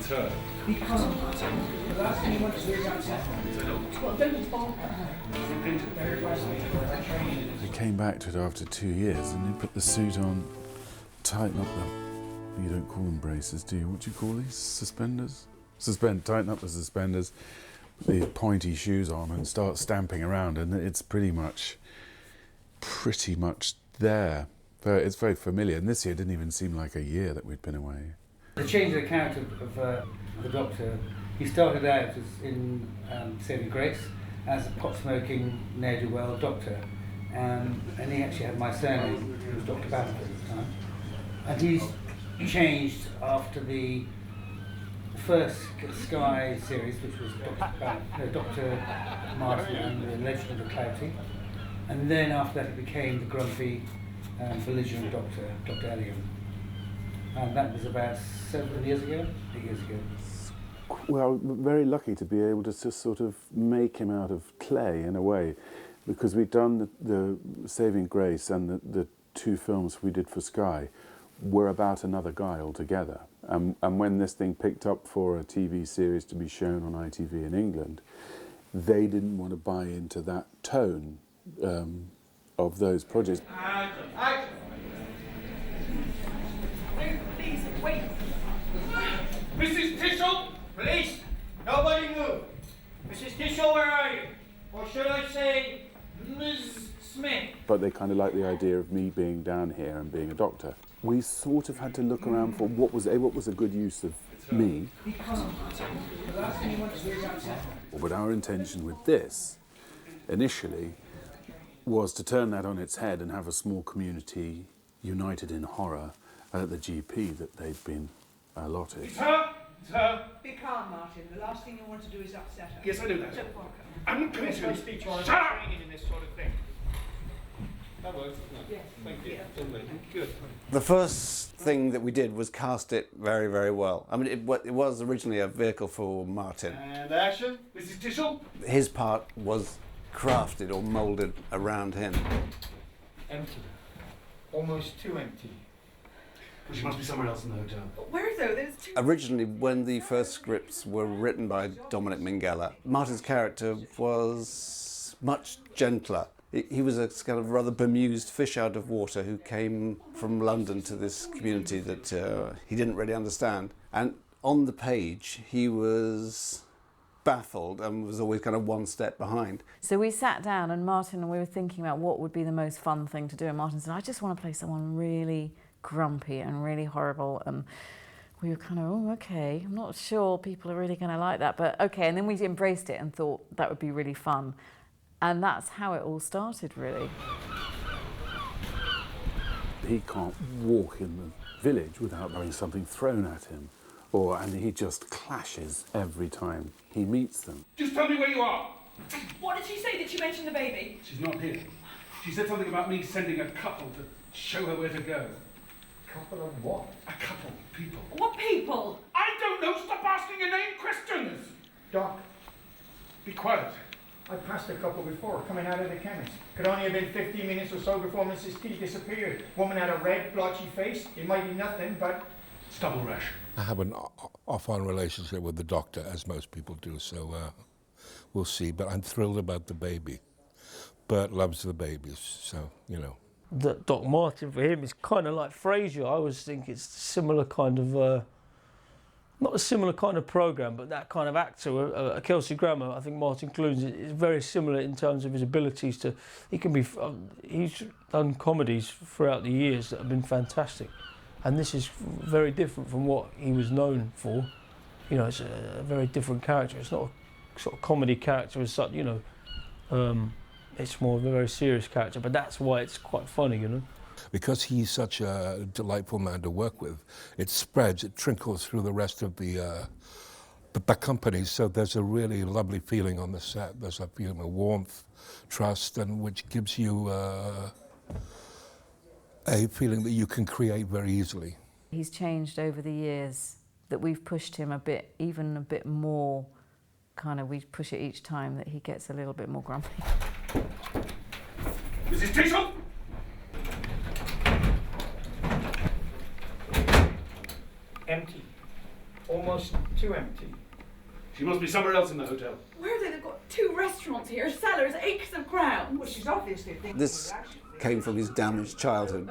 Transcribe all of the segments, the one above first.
return. He can't, Martin. The last thing he wants to do is upset him. Well, don't bark at her. Very frustrating. He came back to it after 2 years and he put the suit on, tighten up the... You don't call them braces, do you? What do you call these? Suspenders? Tighten up the suspenders, put the pointy shoes on and start stamping around, and it's pretty much there. It's very familiar, and this year didn't even seem like a year that we'd been away. The change of the character of the Doctor, he started out in Saving Grace as a pot-smoking, ne'er-do-well doctor, and he actually had my surname, who was Dr. Bannister at the time. And he's changed after the first Sky series, which was Dr. Martin and the Legend of the Clouty, and then after that it became the grumpy, belligerent Doctor, Dr. Elliam. And that was about 8 years ago. Well, very lucky to be able to just sort of make him out of clay in a way, because we'd done the Saving Grace and the 2 films we did for Sky were about another guy altogether. And when this thing picked up for a TV series to be shown on ITV in England, they didn't want to buy into that tone of those projects. Please, wait. Mrs. Tishel, please, nobody move. Mrs. Tishel, where are you? Or should I say, Ms. Smith? But they kind of liked the idea of me being down here and being a doctor. We sort of had to look around for what was a good use of me. He can't, Martin. The last thing he wants to do is upset him. But our intention with this, initially, was to turn that on its head and have a small community united in horror at the GP that they'd been allotted. It's her! Be calm, Martin. The last thing you want to do is upset her. Yes, I know that. Don't bark at her. I'm not going to. Shut up! In this sort of thing. That works, doesn't it? Yes. Thank you. Yeah. Good. The first thing that we did was cast it very, very well. I mean, it was originally a vehicle for Martin. And action. Mrs. Tishel. His part was crafted or moulded around him. Empty. Almost too empty. Well, she must be somewhere else in the hotel. Where though? There's 2. Originally, when the first scripts were written by Dominic Minghella, Martin's character was much gentler. He was a kind of rather bemused fish out of water who came from London to this community that he didn't really understand. And on the page, he was baffled and was always kind of one step behind. So we sat down and we were thinking about what would be the most fun thing to do, and Martin said, I just want to play someone really grumpy and really horrible, and we were kind of, oh, okay, I'm not sure people are really going to like that, but okay. And then we embraced it and thought that would be really fun. And that's how it all started, really. He can't walk in the village without having something thrown at him, and he just clashes every time he meets them. Just tell me where you are. What did she say? Did she mention the baby? She's not here. She said something about me sending a couple to show her where to go. Couple of what? A couple. People. What people? I don't know. Stop asking inane questions. Doc, Be quiet. I passed a couple before, coming out of the chemist. Could only have been 15 minutes or so before Mrs. T disappeared. Woman had a red, blotchy face. It might be nothing, but... Stubble rash. I have an off-on relationship with the doctor, as most people do, so we'll see. But I'm thrilled about the baby. Bert loves the babies, so, you know. Doc Martin, for him, is kind of like Frasier. I always think it's similar kind of, not a similar kind of programme, but that kind of actor, Kelsey Grammer, I think Martin Clunes is very similar in terms of his abilities to, he's done comedies throughout the years that have been fantastic. And this is very different from what he was known for. You know, it's a very different character. It's not a sort of comedy character as such, you know. It's more of a very serious character, but that's why it's quite funny, you know. Because he's such a delightful man to work with, it spreads, it trickles through the rest of the company, so there's a really lovely feeling on the set. There's a feeling of warmth, trust, and which gives you a feeling that you can create very easily. He's changed over the years, that we've pushed him even a bit more, kind of, we push it each time that he gets a little bit more grumpy. Mrs. Tishel! Empty. almost too empty. She must be somewhere else in the hotel. Where are they? They've got 2 restaurants here, cellars, acres of ground. Well, she's obviously thinking This came from his damaged childhood,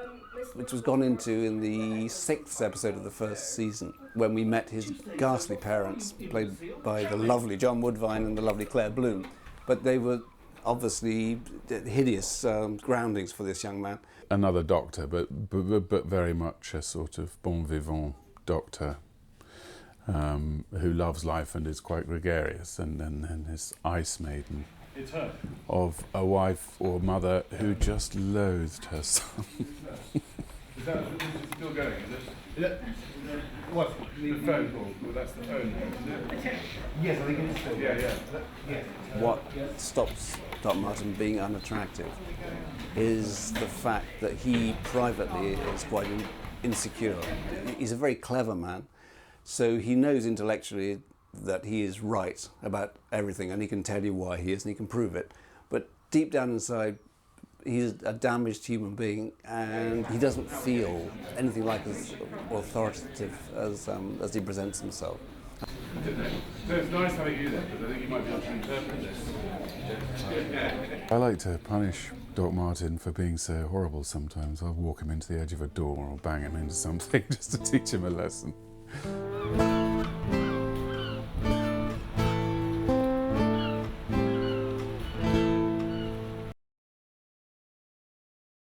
which was gone into in the 6th episode of the first season, when we met his ghastly parents, played by the lovely John Woodvine and the lovely Claire Bloom. But they were obviously hideous groundings for this young man. Another doctor, but very much a sort of bon vivant doctor who loves life and is quite gregarious, and his ice maiden It's her. of a wife or mother who just loathed her son. Is that still going, is it? What? The phone call. Well, that's the phone now, isn't it? Yes, I think it's still. Yeah. What stops Doc Martin being unattractive is the fact that he privately is quite insecure. He's a very clever man, so he knows intellectually that he is right about everything, and he can tell you why he is, and he can prove it. But deep down inside, he's a damaged human being, and he doesn't feel anything like as authoritative as he presents himself. So it's nice having you there, because I think you might be able to interpret this. I like to punish Doc Martin for being so horrible sometimes. I'll walk him into the edge of a door or bang him into something just to teach him a lesson.